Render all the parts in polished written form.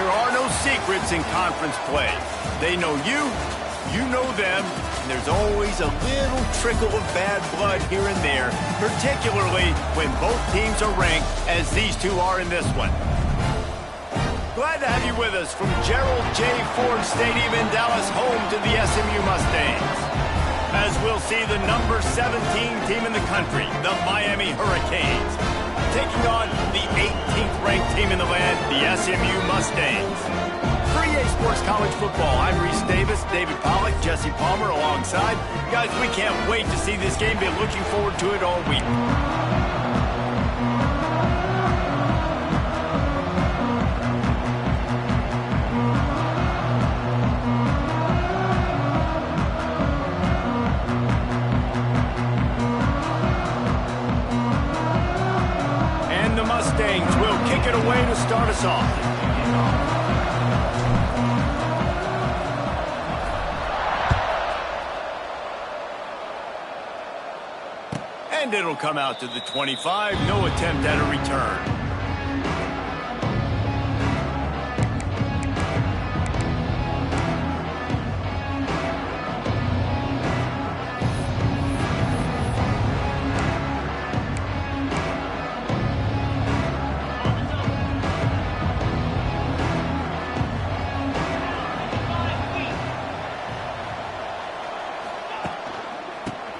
there are no secrets in conference play. They know you, you know them, and there's always a little trickle of bad blood here and there, particularly when both teams are ranked as these two are in this one. Glad to have you with us from Gerald J. Ford Stadium in Dallas, home to the SMU Mustangs. As we'll see the number 17 team in the country, the Miami Hurricanes, taking on the 18th ranked team in the land, the SMU Mustangs. For EA Sports College Football, I'm Reese Davis, David Pollack, Jesse Palmer alongside. Guys, we can't wait to see this game. Been looking forward to it all week. Mustangs will kick it away to start us off. And it'll come out to the 25. No attempt at a return.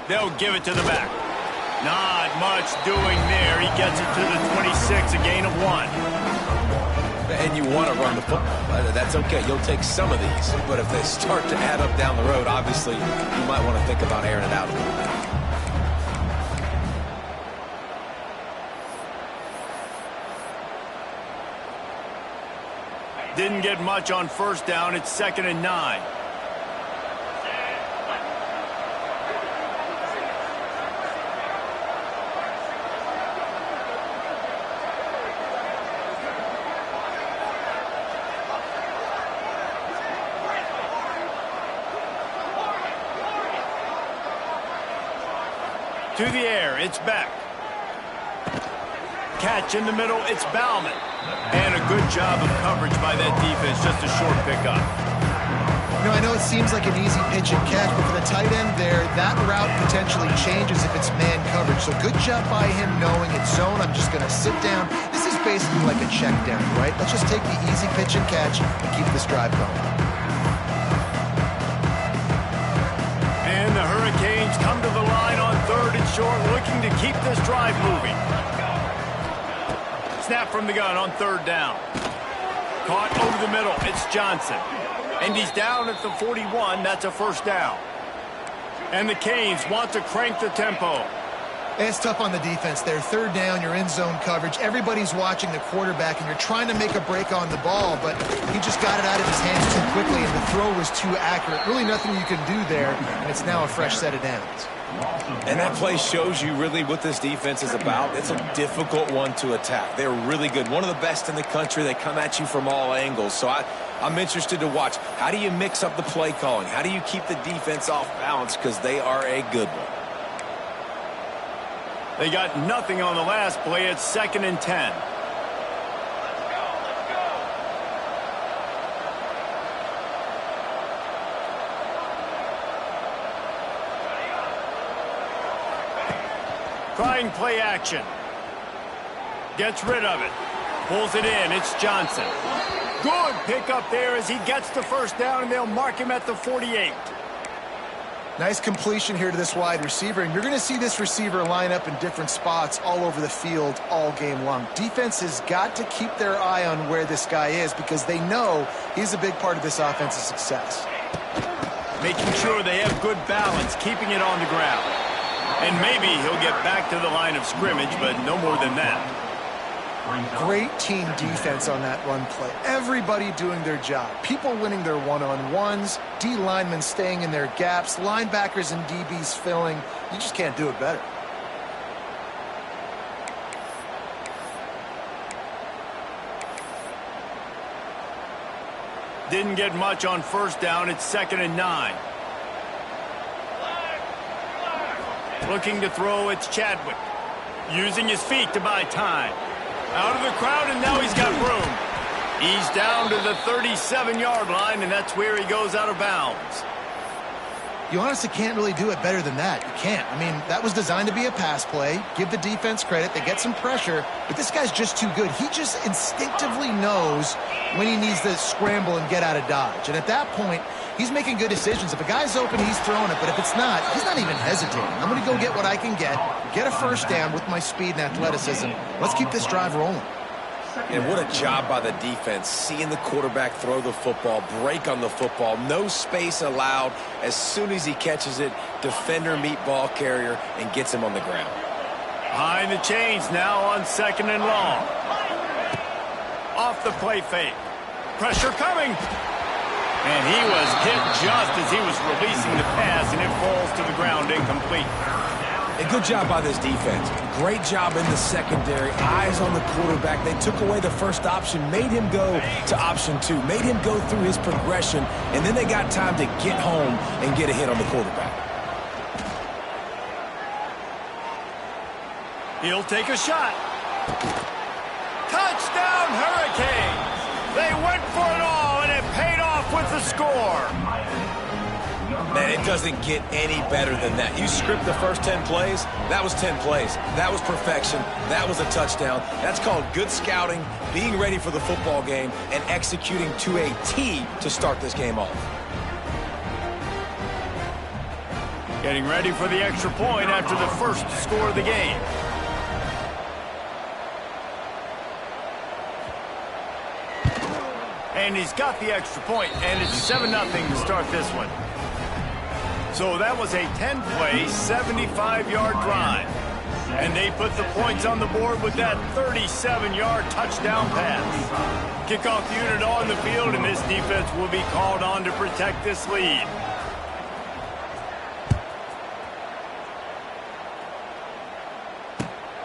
They'll give it to the back. Not much doing there. He gets it to the 26, a gain of 1. And you want to run the football. That's okay. You'll take some of these. But if they start to add up down the road, obviously, you might want to think about airing it out a little bit. Didn't get much on first down. It's 2nd and 9. To the air, it's Beck. Catch in the middle, it's Bauman. And a good job of coverage by that defense, just a short pickup. You know, I know it seems like an easy pitch and catch, but for the tight end there, that route potentially changes if it's man coverage. So good job by him knowing it's zone. I'm just going to sit down. This is basically like a check down, right? Let's just take the easy pitch and catch and keep this drive going. And the Hurricanes come to the line on 3rd and short, looking to keep this drive moving. Snap from the gun on 3rd down. Caught over the middle, it's Johnson. And he's down at the 41, that's a 1st down. And the Canes want to crank the tempo. It's tough on the defense there. 3rd down, you're in zone coverage. Everybody's watching the quarterback, and you're trying to make a break on the ball, but he just got it out of his hands too quickly, and the throw was too accurate. Really nothing you can do there, and it's now a fresh set of downs. And that play shows you really what this defense is about. It's a difficult one to attack. They're really good. One of the best in the country. They come at you from all angles. So I'm interested to watch. How do you mix up the play calling? How do you keep the defense off balance? Because they are a good one. They got nothing on the last play. It's 2nd and 10. Trying play action. Gets rid of it. Pulls it in. It's Johnson. Good pickup there as he gets the 1st down, and they'll mark him at the 48. Nice completion here to this wide receiver, and you're going to see this receiver line up in different spots all over the field all game long. Defense has got to keep their eye on where this guy is because they know he's a big part of this offense's success. Making sure they have good balance, keeping it on the ground. And maybe he'll get back to the line of scrimmage, but no more than that. Great team defense on that run play. Everybody doing their job. People winning their one-on-ones, D linemen staying in their gaps, linebackers and DBs filling. You just can't do it better. Didn't get much on 1st down. It's 2nd and 9. Looking to throw, it's Chadwick. Using his feet to buy time. Out of the crowd, and now he's got room. He's down to the 37-yard line, and that's where he goes out of bounds. You honestly can't really do it better than that. You can't. I mean, that was designed to be a pass play. Give the defense credit. They get some pressure, but this guy's just too good. He just instinctively knows when he needs to scramble and get out of dodge. And at that point, he's making good decisions. If a guy's open, he's throwing it. But if it's not, he's not even hesitating. I'm going to go get what I can get a first down with my speed and athleticism. Let's keep this drive rolling. And what a job by the defense, seeing the quarterback throw the football, break on the football, no space allowed. As soon as he catches it, defender meet ball carrier and gets him on the ground. Behind the chains now on 2nd and long. Off the play fake. Pressure coming. And he was hit just as he was releasing the pass, and it falls to the ground incomplete. A good job by this defense. Great job in the secondary. Eyes on the quarterback. They took away the first option, made him go to option 2, made him go through his progression, and then they got time to get home and get a hit on the quarterback. He'll take a shot. Touchdown, Hurricanes! They went for it all, and it paid off with the score. Man, it doesn't get any better than that. You script the first 10 plays, that was 10 plays. That was perfection. That was a touchdown. That's called good scouting, being ready for the football game, and executing to a T to start this game off. Getting ready for the extra point after the first score of the game. And he's got the extra point, and it's 7-0 to start this one. So that was a 10-play, 75-yard drive. And they put the points on the board with that 37-yard touchdown pass. Kickoff unit on the field, and this defense will be called on to protect this lead.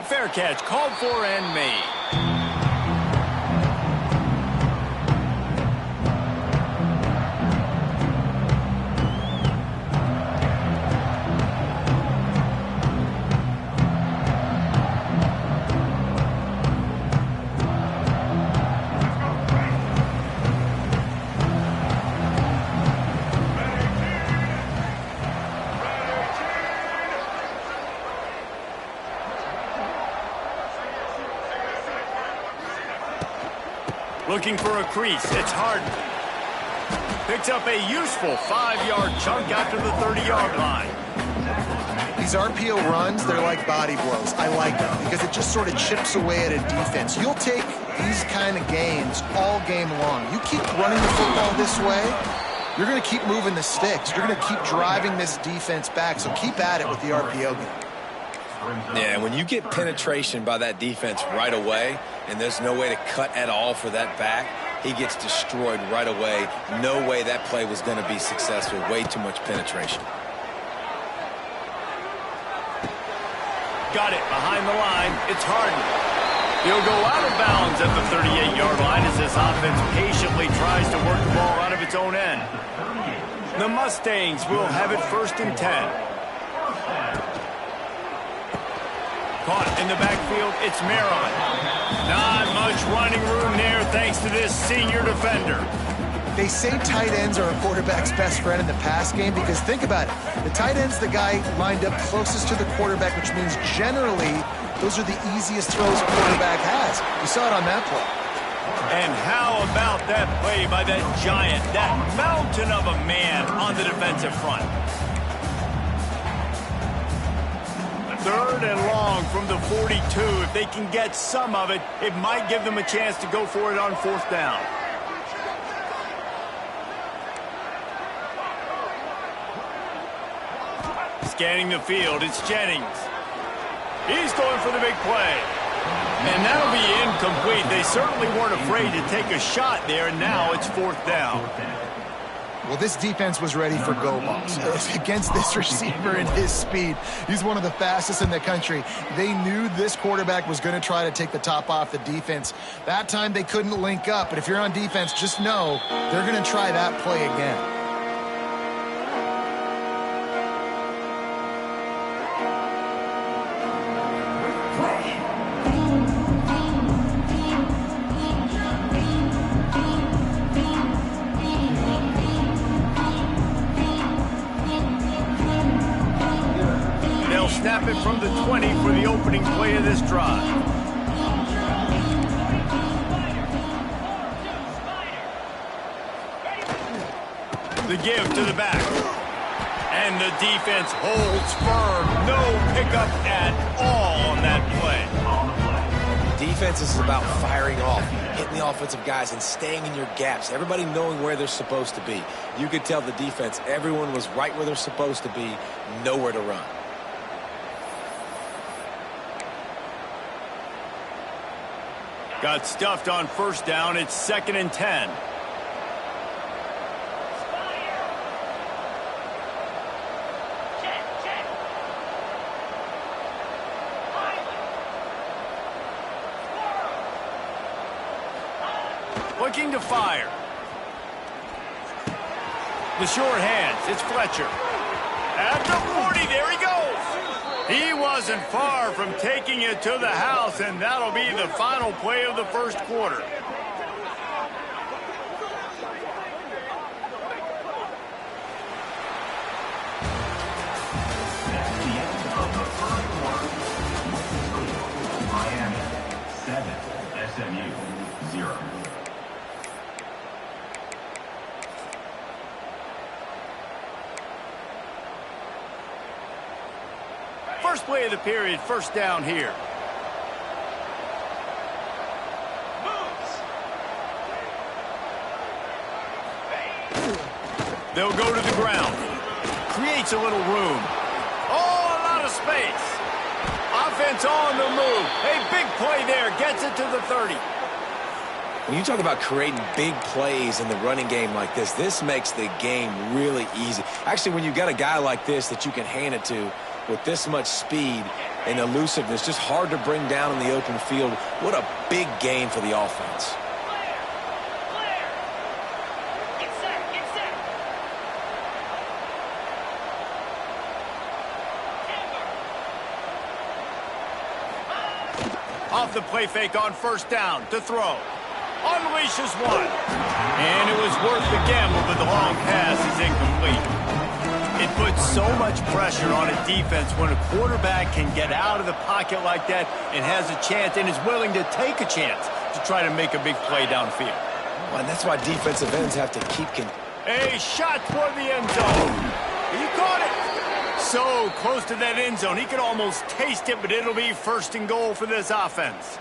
Fair catch called for and made. Looking for a crease. It's Harden. Picks up a useful 5-yard chunk after the 30-yard line. These RPO runs, they're like body blows. I like them because it just sort of chips away at a defense. You'll take these kind of gains all game long. You keep running the football this way, you're going to keep moving the sticks. You're going to keep driving this defense back, so keep at it with the RPO game. Yeah, when you get penetration by that defense right away, and there's no way to cut at all for that back, he gets destroyed right away. No way that play was going to be successful. Way too much penetration. Got it behind the line. It's Harden. He'll go out of bounds at the 38-yard line as this offense patiently tries to work the ball out of its own end. The Mustangs will have it 1st and 10. Caught in the backfield, it's Maron. Not much running room there thanks to this senior defender. They say tight ends are a quarterback's best friend in the pass game because think about it. The tight end's the guy lined up closest to the quarterback, which means generally those are the easiest throws a quarterback has. You saw it on that play. And how about that play by that giant, that mountain of a man on the defensive front? 3rd and long from the 42. If they can get some of it, it might give them a chance to go for it on 4th down. Scanning the field, it's Jennings. He's going for the big play. And that'll be incomplete. They certainly weren't afraid to take a shot there, and now it's 4th down. Well, this defense was ready for go balls against this receiver and his speed. He's one of the fastest in the country. They knew this quarterback was going to try to take the top off the defense. That time they couldn't link up, but if you're on defense, just know they're going to try that play again. 20 for the opening play of this drive. The give to the back. And the defense holds firm. No pickup at all on that play. Defense is about firing off, hitting the offensive guys and staying in your gaps. Everybody knowing where they're supposed to be. You could tell the defense, everyone was right where they're supposed to be, nowhere to run. Got stuffed on first down. It's 2nd and 10. Looking to fire. The short hands. It's Fletcher. At the 40, there he goes. He wasn't far from taking it to the house, and that'll be the final play of the first quarter. Miami 7, SMU 0. First play of the period, first down here. They'll go to the ground. Creates a little room. Oh, a lot of space. Offense on the move. A big play there. Gets it to the 30. When you talk about creating big plays in the running game like this makes the game really easy. Actually, when you've got a guy like this that you can hand it to with this much speed and elusiveness, just hard to bring down in the open field. What a big gain for the offense. Off the play fake on first down to throw. Unleashes one. And it was worth the gamble, but the long pass is incomplete. It puts so much pressure on a defense when a quarterback can get out of the pocket like that and has a chance and is willing to take a chance to try to make a big play downfield. Well, and that's why defensive ends have to keep... A shot toward the end zone. He caught it. So close to that end zone. He could almost taste it, but it'll be 1st and goal for this offense.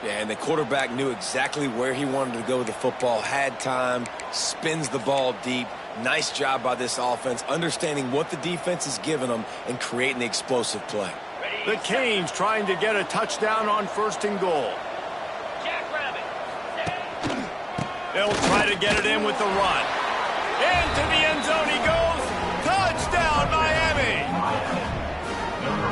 Yeah, and the quarterback knew exactly where he wanted to go with the football, had time, spins the ball deep. Nice job by this offense, understanding what the defense is giving them and creating the explosive play. The Canes trying to get a touchdown on 1st and goal. They'll try to get it in with the run. Into the end zone he goes. Touchdown, Miami!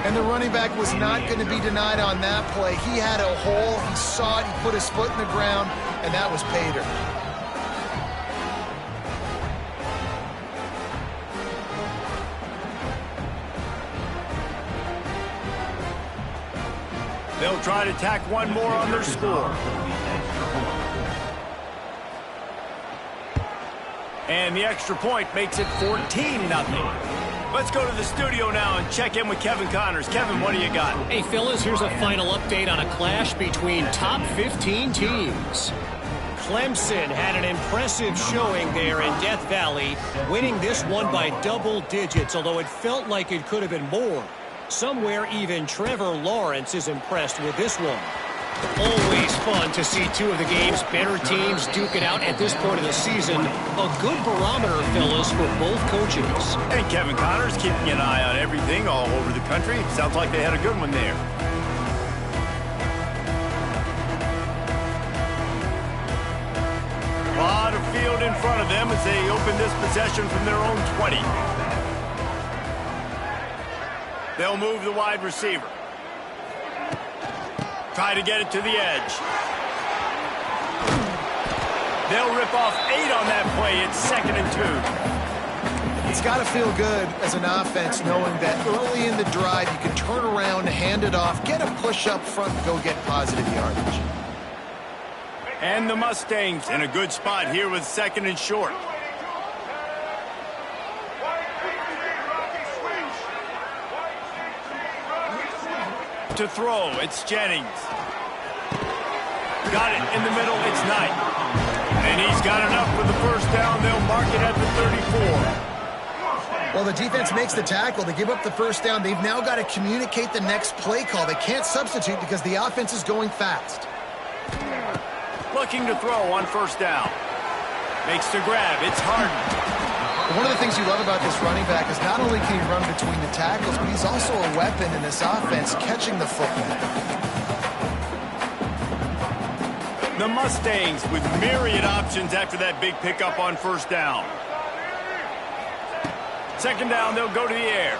And the running back was not going to be denied on that play. He had a hole. He saw it. He put his foot in the ground, and that was Pater. They'll try to tack one more on their score. And the extra point makes it 14-0. Let's go to the studio now and check in with Kevin Connors. Kevin, what do you got? Hey, fellas, here's a final update on a clash between top 15 teams. Clemson had an impressive showing there in Death Valley, winning this one by double digits, although it felt like it could have been more. Somewhere even Trevor Lawrence is impressed with this one. Always fun to see two of the game's better teams duke it out at this point of the season. A good barometer, fellas, for both coaches. And Kevin Connors keeping an eye on everything all over the country. Sounds like they had a good one there. A lot of field in front of them as they open this possession from their own 20. They'll move the wide receiver. Try to get it to the edge. They'll rip off 8 on that play. It's 2nd and 2. It's got to feel good as an offense knowing that early in the drive you can turn around, hand it off, get a push up front, and go get positive yardage. And the Mustangs in a good spot here with 2nd and short. to throw. It's Jennings. Got it in the middle. It's Knight. And he's got enough for the first down. They'll mark it at the 34. Well, the defense makes the tackle. They give up the first down. They've now got to communicate the next play call. They can't substitute because the offense is going fast. Looking to throw on first down. Makes the grab. It's Harden. One of the things you love about this running back is not only can he run between the tackles, but he's also a weapon in this offense catching the football. The Mustangs with myriad options after that big pickup on first down. Second down, they'll go to the air.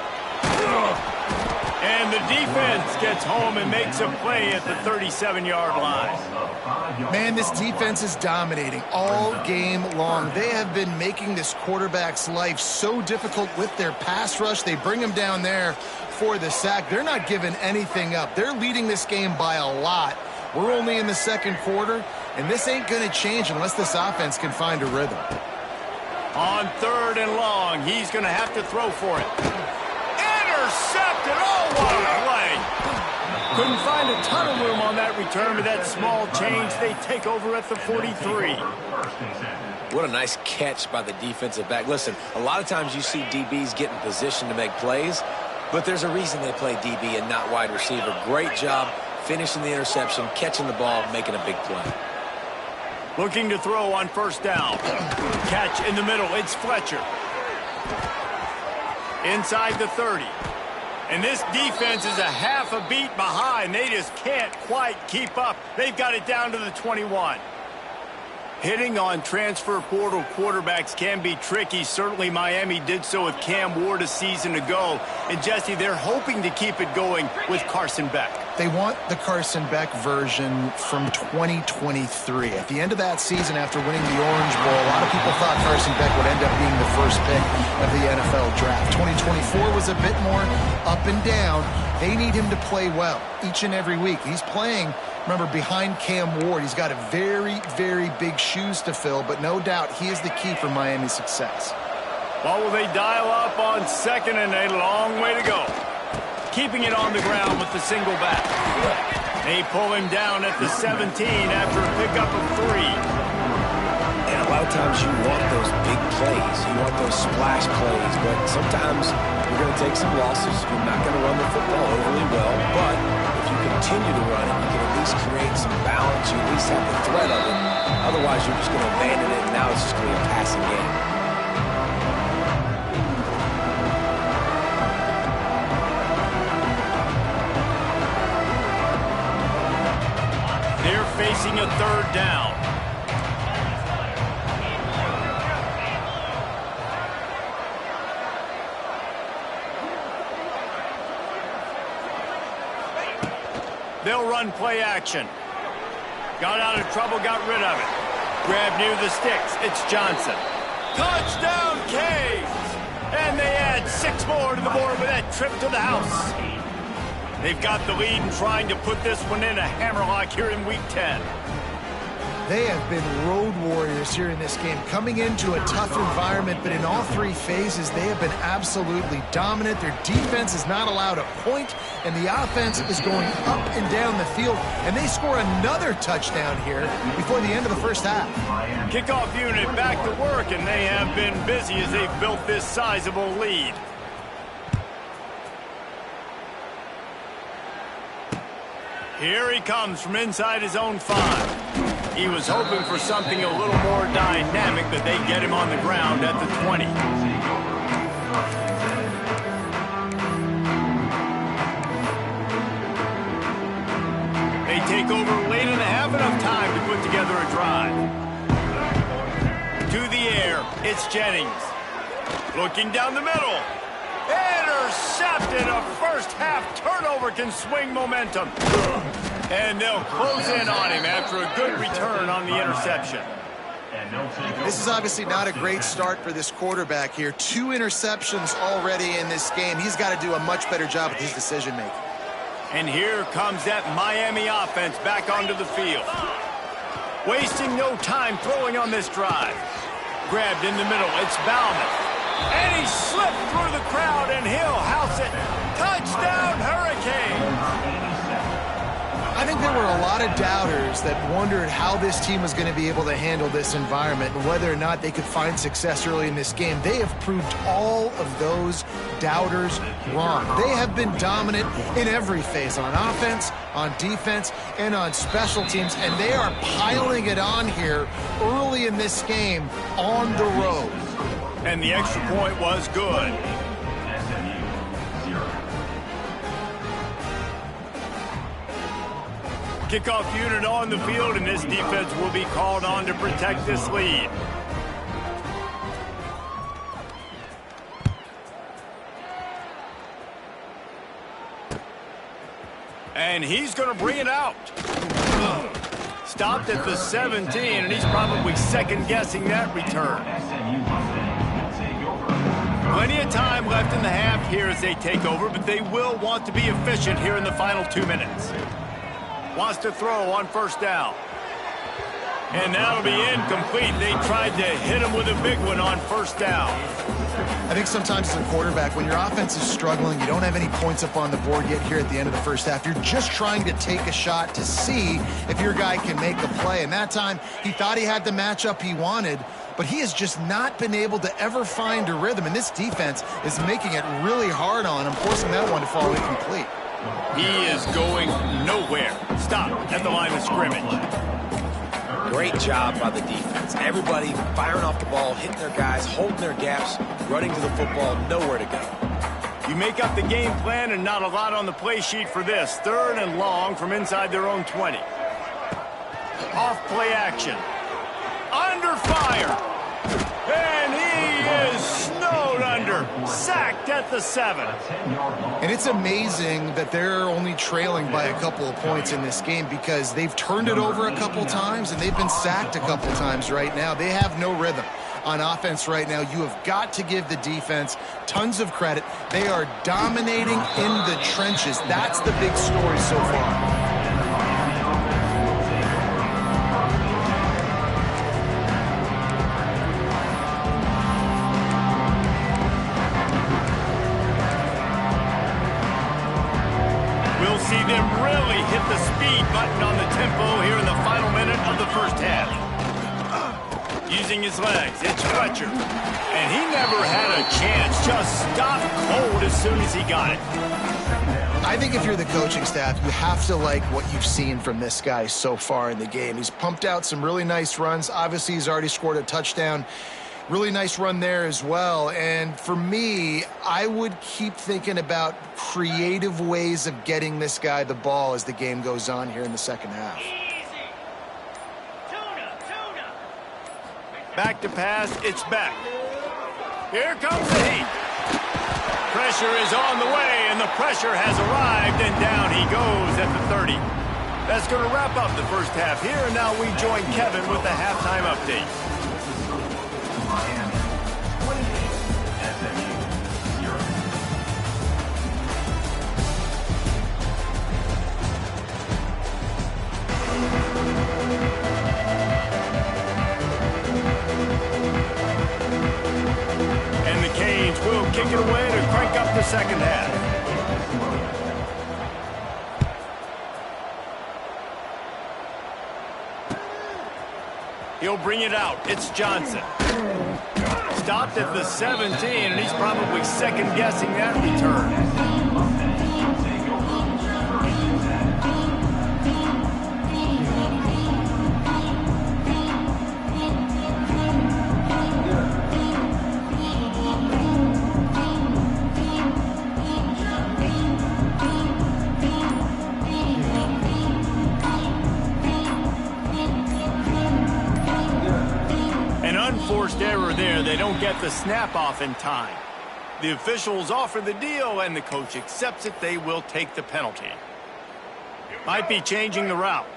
And the defense gets home and makes a play at the 37-yard line. Man, this defense is dominating all game long. They have been making this quarterback's life so difficult with their pass rush. They bring him down there for the sack. They're not giving anything up. They're leading this game by a lot. We're only in the second quarter, and this ain't going to change unless this offense can find a rhythm. On third and long, he's going to have to throw for it. Intercepted! Oh, what a play! Couldn't find a ton of room on that return, but that small change, they take over at the 43. What a nice catch by the defensive back. Listen, a lot of times you see DBs get in position to make plays, but there's a reason they play DB and not wide receiver. Great job finishing the interception, catching the ball, making a big play. Looking to throw on first down. Catch in the middle. It's Fletcher. Inside the 30. And this defense is a half a beat behind. They just can't quite keep up. They've got it down to the 21. Hitting on transfer portal quarterbacks can be tricky. Certainly Miami did so with Cam Ward a season ago. And Jesse, they're hoping to keep it going with Carson Beck. They want the Carson Beck version from 2023. At the end of that season, after winning the Orange Bowl, a lot of people thought Carson Beck would end up being the first pick of the NFL draft. 2024 was a bit more up and down. They need him to play well each and every week. He's playing, remember, behind Cam Ward. He's got a very, very big shoes to fill, but no doubt he is the key for Miami's success. Well, will they dial up on second and a long way to go? Keeping it on the ground with the single back. They pull him down at the 17 after a pickup of 3. And a lot of times you want those big plays. You want those splash plays, but sometimes you're going to take some losses. You're not going to run the football overly well, but if you continue to run it, you can at least create some balance. You at least have the threat of it. Otherwise, you're just going to abandon it, and now it's just going to be a passing game. They're facing a third down. They'll run play action. Got out of trouble, got rid of it. Grab near the sticks. It's Johnson. Touchdown, Canes! And they add 6 more to the board with that trip to the house. They've got the lead and trying to put this one in a hammerlock here in Week 10. They have been road warriors here in this game, coming into a tough environment, but in all 3 phases, they have been absolutely dominant. Their defense is not allowed a point, and the offense is going up and down the field, and they score another touchdown here before the end of the first half. Kickoff unit back to work, and they have been busy as they've built this sizable lead. Here he comes from inside his own 5. He was hoping for something a little more dynamic, but they get him on the ground at the 20. They take over late in the half, enough time to put together a drive. To the air, it's Jennings. Looking down the middle. Intercepted. A first half turnover can swing momentum. And they'll close in on him after a good return on the interception. This is obviously not a great start for this quarterback here. 2 interceptions already in this game. He's got to do a much better job with his decision-making. And here comes that Miami offense back onto the field. Wasting no time throwing on this drive. Grabbed in the middle. It's Bauman. And he slipped through the crowd, and he'll house it. Touchdown, Hurricanes! there were a lot of doubters that wondered how this team was going to be able to handle this environment and whether or not they could find success early in this game. They have proved all of those doubters wrong. They have been dominant in every phase, on offense, on defense, and on special teams, and they are piling it on here early in this game on the road. And the extra point was good. Kickoff unit on the field, and this defense will be called on to protect this lead. And he's going to bring it out. Stopped at the 17, and he's probably second-guessing that return. Plenty of time left in the half here as they take over, but they will want to be efficient here in the final 2 minutes. Wants to throw on first down. And that'll be incomplete. They tried to hit him with a big one on first down. I think sometimes as a quarterback, when your offense is struggling, you don't have any points up on the board yet here at the end of the first half. You're just trying to take a shot to see if your guy can make a play. And that time, he thought he had the matchup he wanted, but he has just not been able to ever find a rhythm. And this defense is making it really hard on him, forcing that one to fall incomplete. He is going nowhere. Stop at the line of scrimmage. Great job by the defense. Everybody firing off the ball, hitting their guys, holding their gaps, running to the football, nowhere to go. You make up the game plan and not a lot on the play sheet for this. 3rd and long from inside their own 20. Off play action. Under fire. And he is snowed under. Sacked at the 7. And it's amazing that they're only trailing by a couple of points in this game because they've turned it over a couple times and they've been sacked a couple times right now. They have no rhythm on offense right now. You have got to give the defense tons of credit. They are dominating in the trenches. That's the big story so far. See them really hit the speed button on the tempo here in the final minute of the first half. Using his legs, it's Fletcher. And he never had a chance, just stopped cold as soon as he got it. I think if you're the coaching staff, you have to like what you've seen from this guy so far in the game. He's pumped out some really nice runs. Obviously, he's already scored a touchdown. Really nice run there as well. And for me, I would keep thinking about creative ways of getting this guy the ball as the game goes on here in the second half. Back to pass, it's back. Here comes the heat. Pressure is on the way, and the pressure has arrived, and down he goes at the 30. That's going to wrap up the first half here, and now we join Kevin with the halftime update. And the Canes will kick it away to crank up the second half. He'll bring it out. It's Johnson. Stopped at the 17, and he's probably second-guessing that return. Forced error there. They don't get the snap off in time. The officials offer the deal, and the coach accepts it. They will take the penalty. Might be changing the route.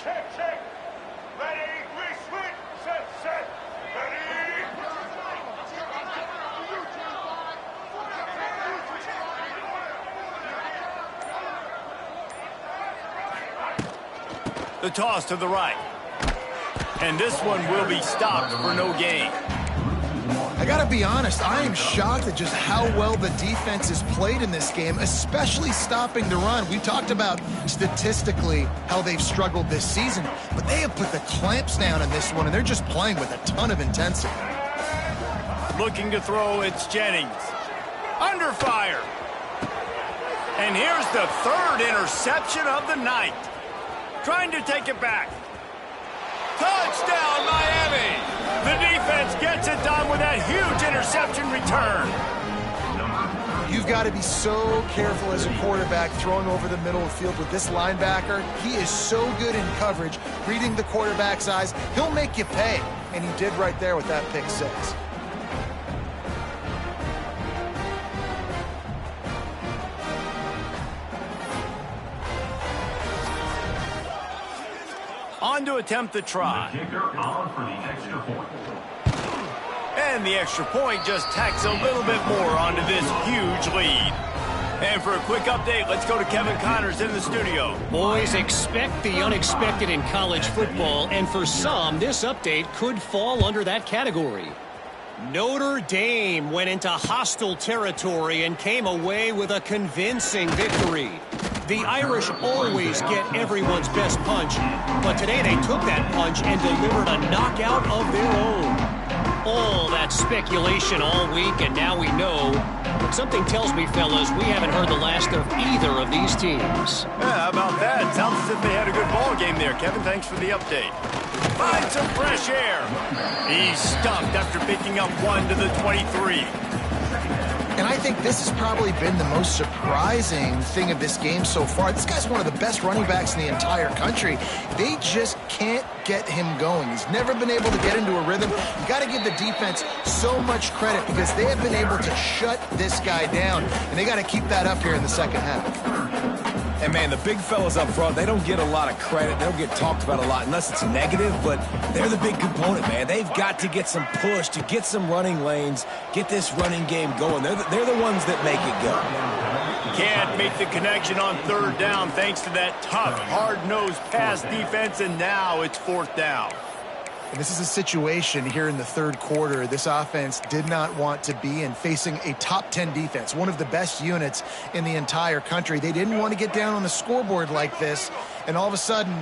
The toss to the right. And this one will be stopped for no gain. I got to be honest, I am shocked at just how well the defense has played in this game, especially stopping the run. We talked about statistically how they've struggled this season, but they have put the clamps down in this one, and they're just playing with a ton of intensity. Looking to throw, it's Jennings. Under fire. And here's the third interception of the night. Trying to take it back. Touchdown, Miami! The defense gets it done with that huge interception return. You've got to be so careful as a quarterback throwing over the middle of the field with this linebacker. He is so good in coverage, reading the quarterback's eyes. He'll make you pay, and he did right there with that pick six. On to attempt the try. The kicker on for the extra point. And the extra point just tacks a little bit more onto this huge lead. And for a quick update, let's go to Kevin Connors in the studio. Boys, expect the unexpected in college football, and for some, this update could fall under that category. Notre Dame went into hostile territory and came away with a convincing victory. The Irish always get everyone's best punch, but today they took that punch and delivered a knockout of their own. All that speculation all week, and now we know. But something tells me, fellas, we haven't heard the last of either of these teams. Yeah, how about that? Sounds as if they had a good ball game there. Kevin, thanks for the update. Find some fresh air. He's stuffed after picking up 1 to the 23. And I think this has probably been the most surprising thing of this game so far. This guy's one of the best running backs in the entire country. They just can't get him going. He's never been able to get into a rhythm. You got to give the defense so much credit because they have been able to shut this guy down, and they got to keep that up here in the second half. And, man, the big fellas up front, they don't get a lot of credit. They don't get talked about a lot unless it's negative, but they're the big component, man. They've got to get some push, to get some running lanes, get this running game going. They're the ones that make it go. Can't make the connection on third down thanks to that tough, hard-nosed pass defense, and now it's fourth down. And this is a situation here in the third quarter this offense did not want to be in, facing a top 10 defense, one of the best units in the entire country. They didn't want to get down on the scoreboard like this and all of a sudden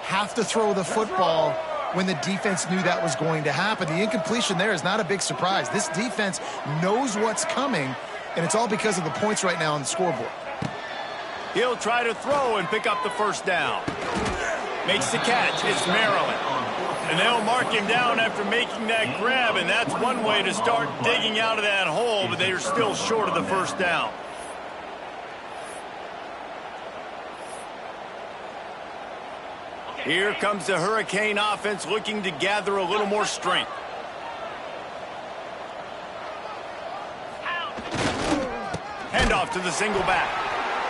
have to throw the football when the defense knew that was going to happen. The incompletion there is not a big surprise. This defense knows what's coming, and it's all because of the points right now on the scoreboard. He'll try to throw and pick up the first down. Makes the catch. It's Maryland. And they'll mark him down after making that grab, and that's one way to start digging out of that hole, but they are still short of the first down. Here comes the Hurricane offense looking to gather a little more strength. Handoff to the single back.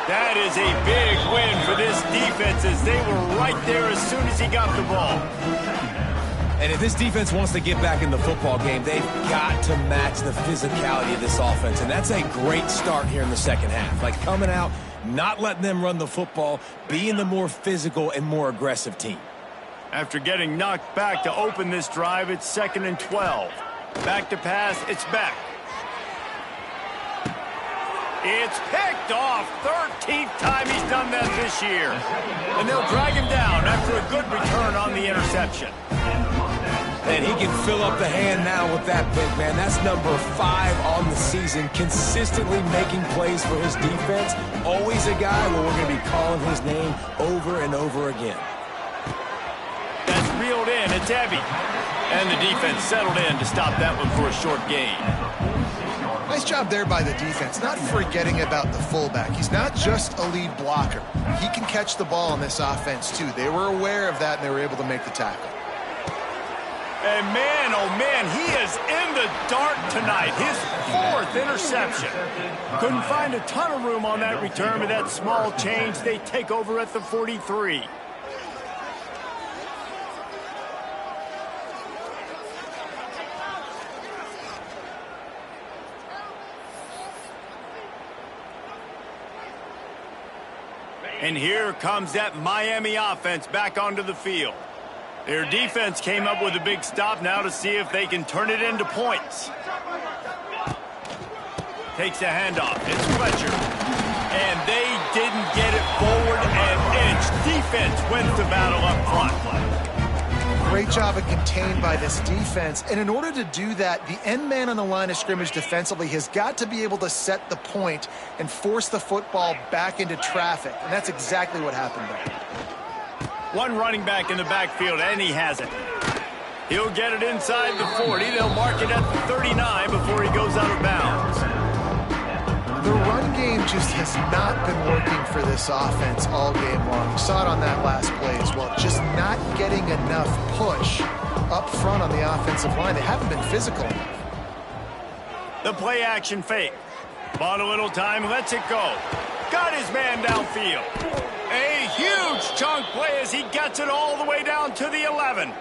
That is a big win for this defense as they were right there as soon as he got the ball. And if this defense wants to get back in the football game, they've got to match the physicality of this offense. And that's a great start here in the second half. Like coming out, not letting them run the football, being the more physical and more aggressive team. After getting knocked back to open this drive, it's 2nd and 12. Back to pass, it's back. It's picked off. 13th time he's done that this year. And they'll drag him down after a good return on the interception. And he can fill up the hand now with that pick, man. That's number 5 on the season, consistently making plays for his defense. Always a guy where we're going to be calling his name over and over again. That's reeled in. It's heavy. And the defense settled in to stop that one for a short gain. Nice job there by the defense, not forgetting about the fullback. He's not just a lead blocker. He can catch the ball in this offense, too. They were aware of that, and they were able to make the tackle. And man, oh man, he is in the dark tonight. His 4th interception. Couldn't find a ton of room on that return with that small change. They take over at the 43. And here comes that Miami offense back onto the field. Their defense came up with a big stop now to see if they can turn it into points. Takes a handoff. It's Fletcher. And they didn't get it forward an inch. Defense wins the battle up front. Great job of contained by this defense. And in order to do that, the end man on the line of scrimmage defensively has got to be able to set the point and force the football back into traffic. And that's exactly what happened there. One running back in the backfield, and he has it. He'll get it inside the 40. They'll mark it at the 39 before he goes out of bounds. The run game just has not been working for this offense all game long. We saw it on that last play as well. Just not getting enough push up front on the offensive line. They haven't been physical enough. The play action fake. Bought a little time, lets it go. Got his man downfield. A huge chunk play as he gets it all the way down to the 11.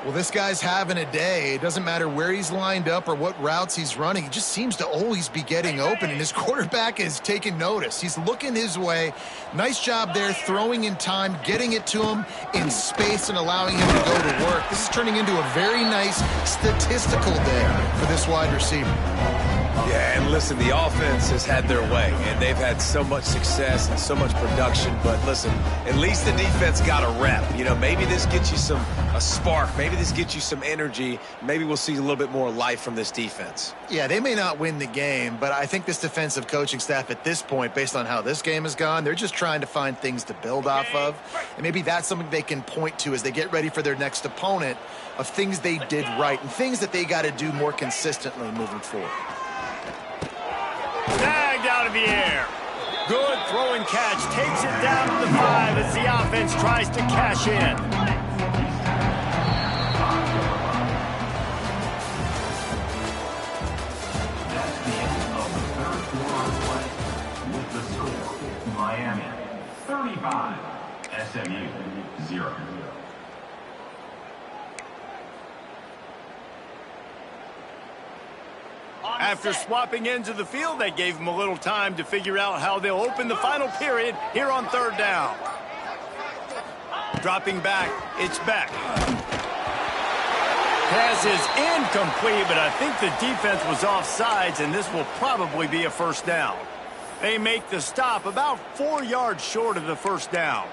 Well, this guy's having a day. It doesn't matter where he's lined up or what routes he's running. He just seems to always be getting open, and his quarterback is taking notice. He's looking his way. Nice job there, throwing in time, getting it to him in space and allowing him to go to work. This is turning into a very nice statistical day for this wide receiver. Yeah, and listen, the offense has had their way, and they've had so much success and so much production. But listen, at least the defense got a rep. You know, maybe this gets you a spark. Maybe this gets you some energy. Maybe we'll see a little bit more life from this defense. Yeah, they may not win the game, but I think this defensive coaching staff at this point, based on how this game has gone, they're just trying to find things to build off of. And maybe that's something they can point to as they get ready for their next opponent of things they did right and things that they got to do more consistently moving forward. Snagged out of the air. Good throw and catch. Takes it down to the 5 as the offense tries to cash in. That's the end of the third quarter play. With the score, Miami 35, SMU 0. After swapping ends of the field, they gave him a little time to figure out how they'll open the final period here on third down. Dropping back, it's Beck. Pass is incomplete, but I think the defense was offsides, and this will probably be a first down. They make the stop about 4 yards short of the first down.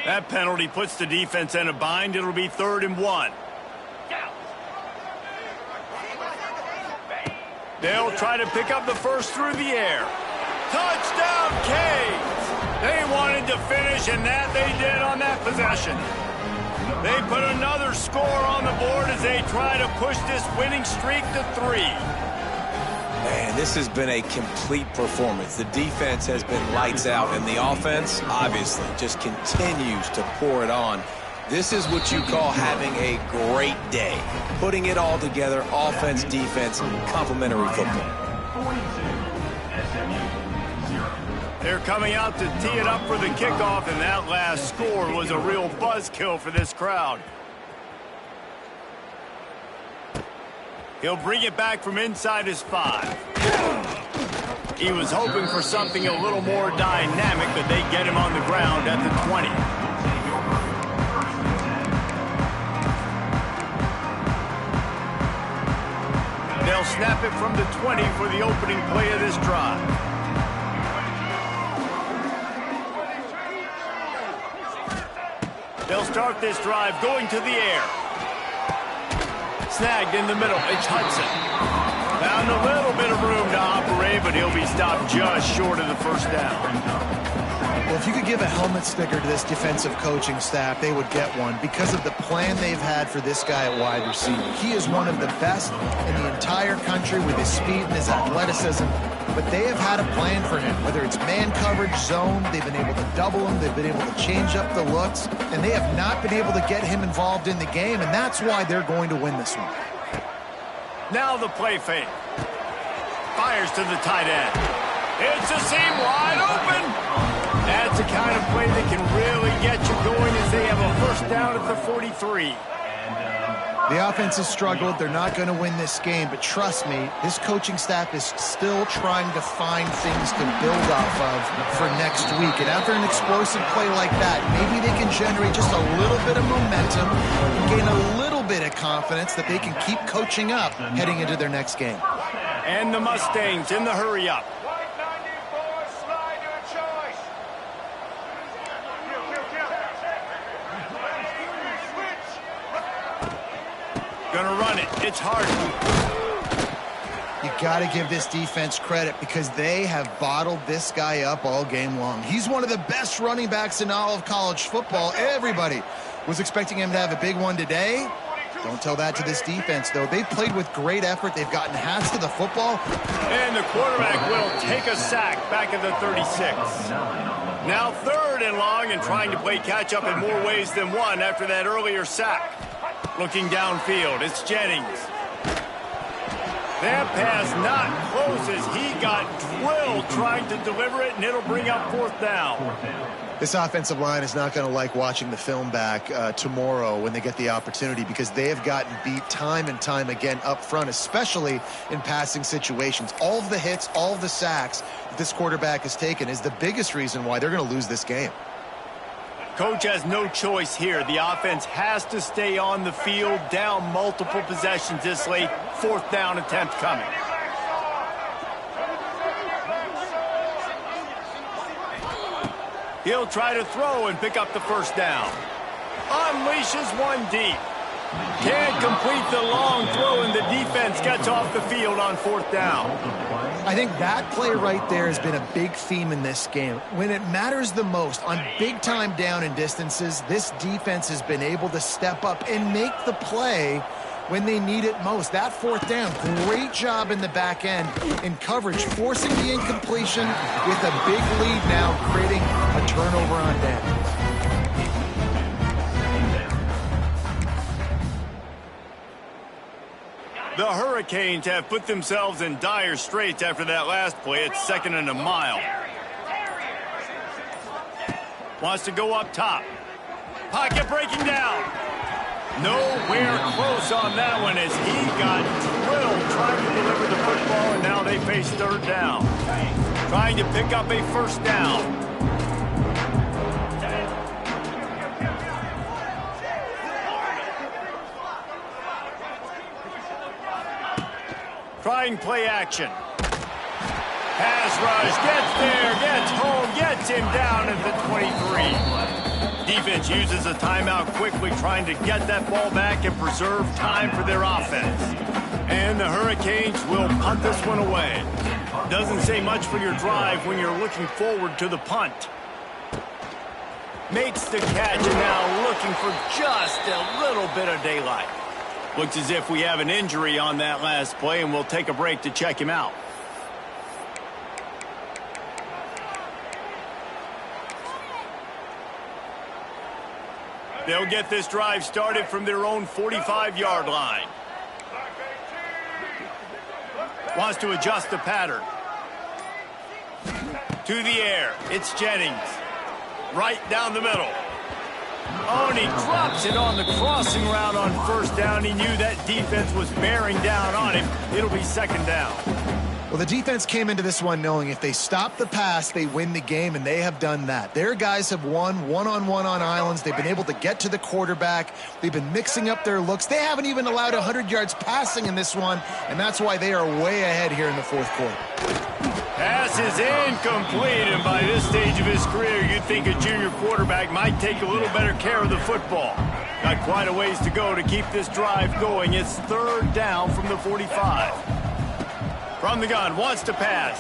That penalty puts the defense in a bind. It'll be 3rd and 1. They'll try to pick up the first through the air. Touchdown, Canes! They wanted to finish, and that they did on that possession. They put another score on the board as they try to push this winning streak to 3. Man, this has been a complete performance. The defense has been lights out, and the offense, obviously, just continues to pour it on. This is what you call having a great day. Putting it all together, offense, defense, complementary football. 42, SMU 0. They're coming out to tee it up for the kickoff, and that last score was a real buzzkill for this crowd. He'll bring it back from inside his 5. He was hoping for something a little more dynamic, but they get him on the ground at the 20. They'll snap it from the 20 for the opening play of this drive. They'll start this drive going to the air. Snagged in the middle. It's Hudson. Found a little bit of room to operate, but he'll be stopped just short of the first down. Well, if you could give a helmet sticker to this defensive coaching staff, they would get one because of the plan they've had for this guy at wide receiver. He is one of the best in the entire country with his speed and his athleticism, but they have had a plan for him, whether it's man coverage, zone, they've been able to double him, they've been able to change up the looks, and they have not been able to get him involved in the game, and that's why they're going to win this one. Now the play fake. Fires to the tight end. It's a seam wide open. That's the kind of play that can really get you going as they have a first down at the 43. The offense has struggled. They're not going to win this game, but trust me, this coaching staff is still trying to find things to build off of for next week. And after an explosive play like that, maybe they can generate just a little bit of momentum and gain a little bit of confidence that they can keep coaching up heading into their next game. And the Mustangs in the hurry-up. Gonna run it. It's hard. You got to give this defense credit because they have bottled this guy up all game long. He's one of the best running backs in all of college football. Everybody was expecting him to have a big one today. Don't tell that to this defense, though. They've played with great effort. They've gotten hands to the football. And the quarterback will take a sack back at the 36. Now 3rd and long and trying to play catch-up in more ways than one after that earlier sack. Looking downfield, it's Jennings. That pass not close as he got drilled trying to deliver it, and it'll bring up 4th down. This offensive line is not going to like watching the film back tomorrow when they get the opportunity because they have gotten beat time and time again up front, especially in passing situations. All of the hits, all of the sacks that this quarterback has taken is the biggest reason why they're going to lose this game. Coach has no choice here. The offense has to stay on the field, down multiple possessions this late. 4th down attempt coming. He'll try to throw and pick up the 1st down. Unleashes one deep. Can't complete the long throw, and the defense gets off the field on 4th down. I think that play right there has been a big theme in this game. When it matters the most, on big-time down and distances, this defense has been able to step up and make the play when they need it most. That 4th down, great job in the back end in coverage, forcing the incompletion with a big lead now, creating a turnover on down. The Hurricanes have put themselves in dire straits after that last play. It's 2nd and a mile. Wants to go up top. Pocket breaking down. Nowhere close on that one as he got drilled trying to deliver the football, and now they face 3rd down. Trying to pick up a 1st down. Trying play action. Pass rush, gets there, gets home, gets him down at the 23. Defense uses a timeout quickly, trying to get that ball back and preserve time for their offense. And the Hurricanes will punt this one away. Doesn't say much for your drive when you're looking forward to the punt. Makes the catch and now looking for just a little bit of daylight. Looks as if we have an injury on that last play, and we'll take a break to check him out. They'll get this drive started from their own 45-yard line. Wants to adjust the pattern. To the air, it's Jennings. Right down the middle. Oh, and he drops it on the crossing route on 1st down. He knew that defense was bearing down on him. It'll be 2nd down. Well, the defense came into this one knowing if they stop the pass, they win the game, and they have done that. Their guys have won one-on-one on islands. They've been able to get to the quarterback. They've been mixing up their looks. They haven't even allowed 100 yards passing in this one, and that's why they are way ahead here in the 4th quarter. Pass is incomplete, and by this stage of his career, you'd think a junior quarterback might take a little better care of the football. Got quite a ways to go to keep this drive going. It's 3rd down from the 45. From the gun, wants to pass.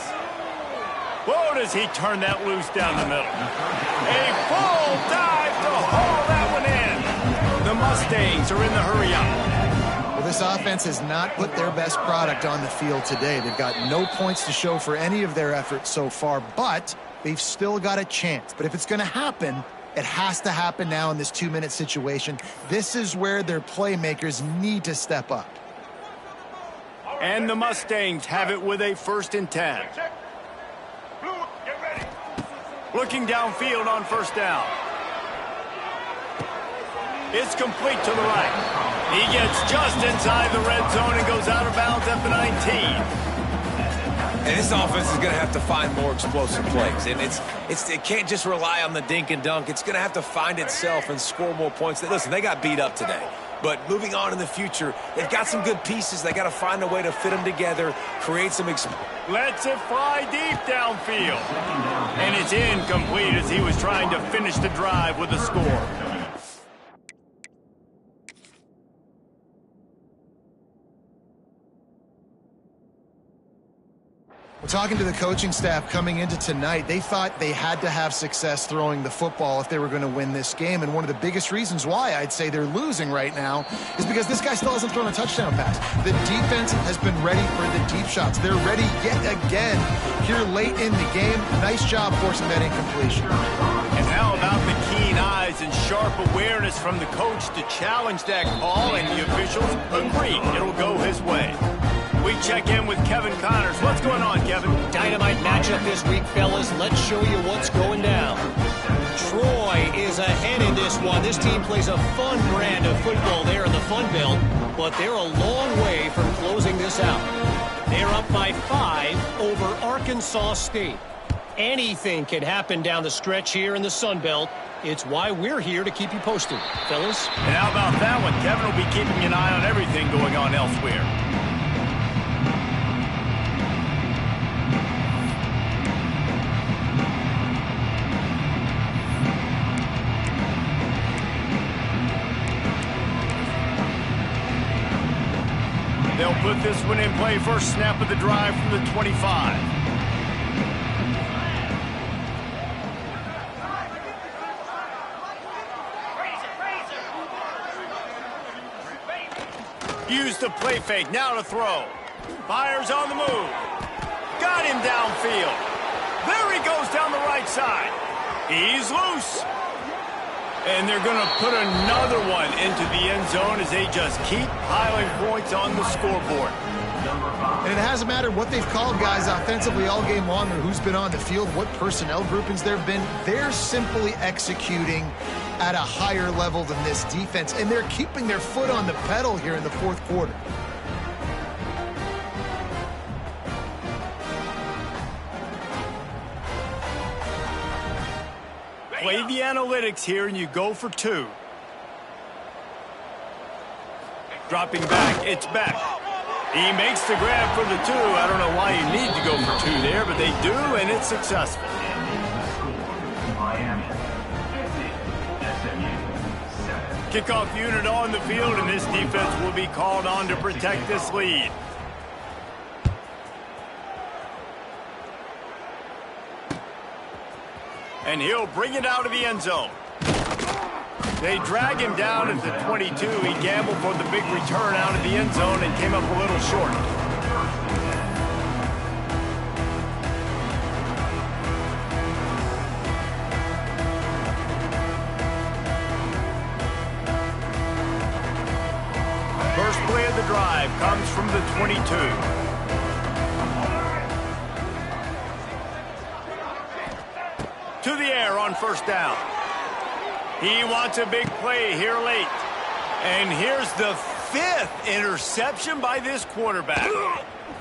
Whoa, does he turn that loose down the middle. A full dive to haul that one in. The Mustangs are in the hurry-up. Well, this offense has not put their best product on the field today. They've got no points to show for any of their efforts so far, but they've still got a chance. But if it's going to happen, it has to happen now in this 2-minute situation. This is where their playmakers need to step up. And the Mustangs have it with a 1st and 10. Looking downfield on 1st down. It's complete to the right. He gets just inside the red zone and goes out of bounds at the 19. And this offense is going to have to find more explosive plays. And it can't just rely on the dink and dunk. It's going to have to find itself and score more points. Listen, they got beat up today. But moving on in the future, they've got some good pieces. They got to find a way to fit them together, create some lets it fly deep downfield. And it's incomplete as he was trying to finish the drive with a score. Talking to the coaching staff coming into tonight, they thought they had to have success throwing the football if they were going to win this game. And one of the biggest reasons why I'd say they're losing right now is because this guy still hasn't thrown a touchdown pass. The defense has been ready for the deep shots. They're ready yet again here late in the game. Nice job forcing that incompletion. And how about the keen eyes and sharp awareness from the coach to challenge that call, and the officials agree it'll go his way. We check in with Kevin Connors. What's going on, Kevin? Dynamite matchup this week, fellas. Let's show you what's going down. Troy is ahead in this one. This team plays a fun brand of football there in the Fun Belt, but they're a long way from closing this out. They're up by 5 over Arkansas State. Anything can happen down the stretch here in the Sun Belt. It's why we're here to keep you posted, fellas. And how about that one? Kevin will be keeping an eye on everything going on elsewhere. They'll put this one in play. First snap of the drive from the 25. Use the play fake. Now to throw. Fires on the move. Got him downfield. There he goes down the right side. He's loose. And they're going to put another one into the end zone as they just keep piling points on the scoreboard. And it hasn't mattered what they've called guys offensively all game long or who's been on the field, what personnel groupings there have been. They're simply executing at a higher level than this defense, and they're keeping their foot on the pedal here in the fourth quarter. Play the analytics here, and you go for 2. Dropping back, it's back. He makes the grab for the 2. I don't know why you need to go for 2 there, but they do, and it's successful. Kickoff unit on the field, and this defense will be called on to protect this lead. And he'll bring it out of the end zone. They drag him down at the 22. He gambled for the big return out of the end zone and came up a little short. First play of the drive comes from the 22. To the air on first down. He wants a big play here late. And here's the 5th interception by this quarterback.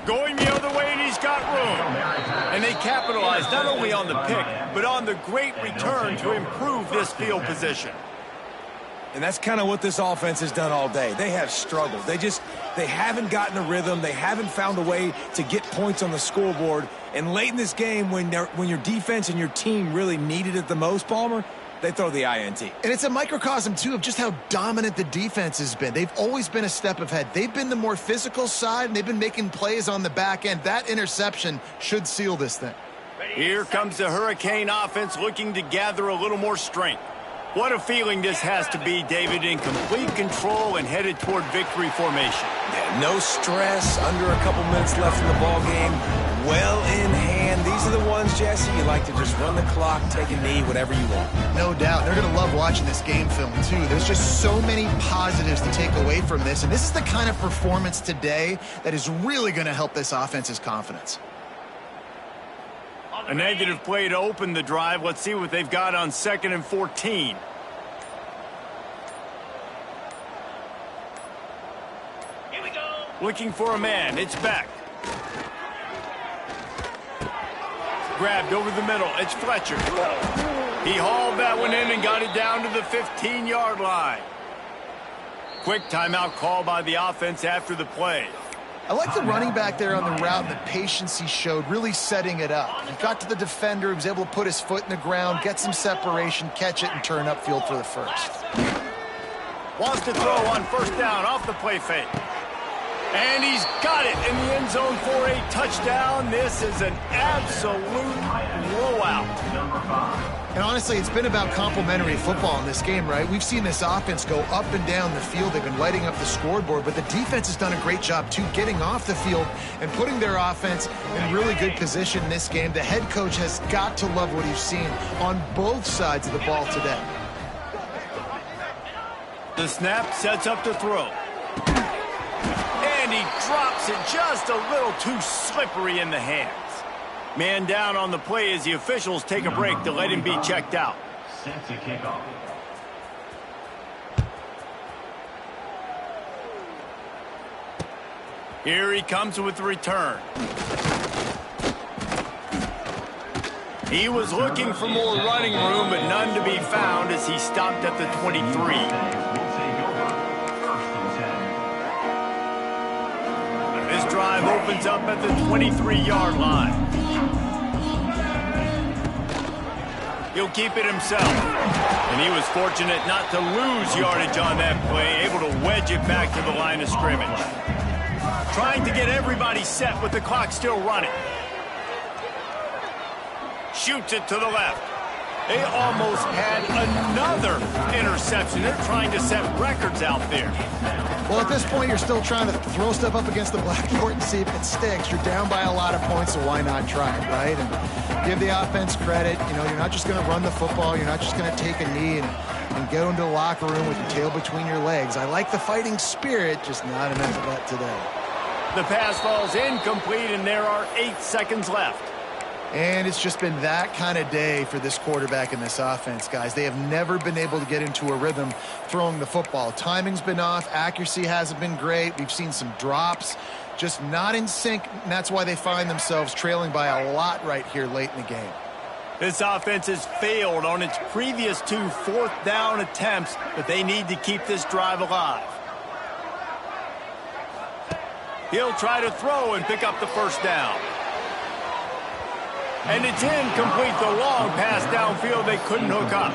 Going the other way, and he's got room. And they capitalize not only on the pick, but on the great return to improve this field position. And that's kind of what this offense has done all day. They have struggled. They haven't gotten a rhythm. They haven't found a way to get points on the scoreboard. And late in this game, when your defense and your team really needed it the most, Palmer, they throw the INT. And it's a microcosm, too, of just how dominant the defense has been. They've always been a step ahead. They've been the more physical side, and they've been making plays on the back end. That interception should seal this thing. Here comes the Hurricane offense looking to gather a little more strength. What a feeling this has to be, David, in complete control and headed toward victory formation. Yeah, no stress, under a couple minutes left in the ball game, well in hand. These are the ones, Jesse, you like to just run the clock, take a knee, whatever you want. No doubt. They're going to love watching this game film, too. There's just so many positives to take away from this, and this is the kind of performance today that is really going to help this offense's confidence. A negative play to open the drive. Let's see what they've got on 2nd and 14. Looking for a man. It's Beck. Grabbed over the middle. It's Fletcher. He hauled that one in and got it down to the 15-yard line. Quick timeout call by the offense after the play. I like the running back there on the route and the patience he showed, really setting it up. He got to the defender, he was able to put his foot in the ground, get some separation, catch it, and turn upfield for the first. Wants to throw on first down off the play fake. And he's got it in the end zone for a touchdown. This is an absolute blowout. Number 5. And honestly, it's been about complementary football in this game, right? We've seen this offense go up and down the field. They've been lighting up the scoreboard, but the defense has done a great job, too, getting off the field and putting their offense in really good position in this game. The head coach has got to love what he's seen on both sides of the ball today. The snap sets up to throw. And he drops it just a little too slippery in the hands. Man down on the play as the officials take a break to let him be checked out. Set to kickoff. Here he comes with the return. He was looking for more running room, but none to be found as he stopped at the 23. Will take over. 1st and 10. This drive opens up at the 23-yard line. He'll keep it himself. And he was fortunate not to lose yardage on that play, able to wedge it back to the line of scrimmage. Trying to get everybody set with the clock still running. Shoots it to the left. They almost had another interception. They're trying to set records out there. Well, at this point, you're still trying to throw stuff up against the blackboard and see if it sticks. You're down by a lot of points, so why not try it, right? And give the offense credit. You know, you're not just going to run the football. You're not just going to take a knee and go into the locker room with your tail between your legs. I like the fighting spirit, just not enough of that today. The pass falls incomplete, and there are 8 seconds left. And it's just been that kind of day for this quarterback and this offense, guys. They have never been able to get into a rhythm throwing the football. Timing's been off. Accuracy hasn't been great. We've seen some drops, just not in sync, and that's why they find themselves trailing by a lot right here late in the game. This offense has failed on its previous 2 fourth-down attempts, but they need to keep this drive alive. He'll try to throw and pick up the first down. And it's incomplete, the long pass downfield they couldn't hook up.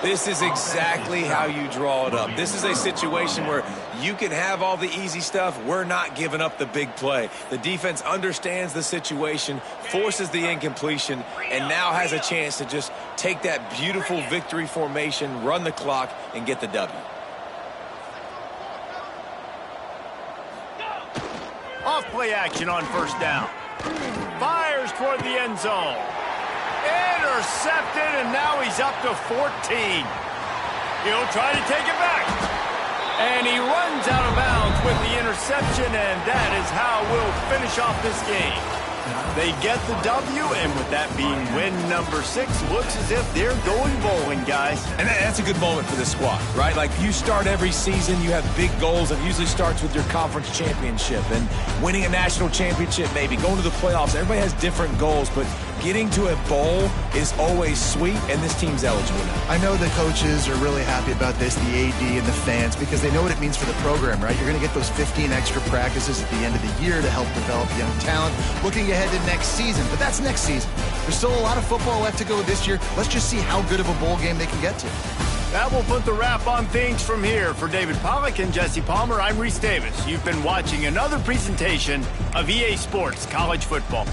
This is exactly how you draw it up. This is a situation where you can have all the easy stuff. We're not giving up the big play. The defense understands the situation, forces the incompletion, and now has a chance to just take that beautiful victory formation, run the clock, and get the W. Off play action on first down. Fires toward the end zone. Intercepted, and now he's up to 14. He'll try to take it back. And he runs out of bounds with the interception, and that is how we'll finish off this game. They get the W, and with that being win number 6, looks as if they're going bowling, guys. And that's a good moment for this squad, right? Like, you start every season, you have big goals. It usually starts with your conference championship and winning a national championship, maybe going to the playoffs. Everybody has different goals, but getting to a bowl is always sweet, and this team's eligible now. I know the coaches are really happy about this, the AD and the fans, because they know what it means for the program, right? You're going to get those 15 extra practices at the end of the year to help develop young talent, looking ahead to next season. But that's next season. There's still a lot of football left to go this year. Let's just see how good of a bowl game they can get to. That will put the wrap on things from here. For David Pollack and Jesse Palmer, I'm Reese Davis. You've been watching another presentation of EA Sports College Football.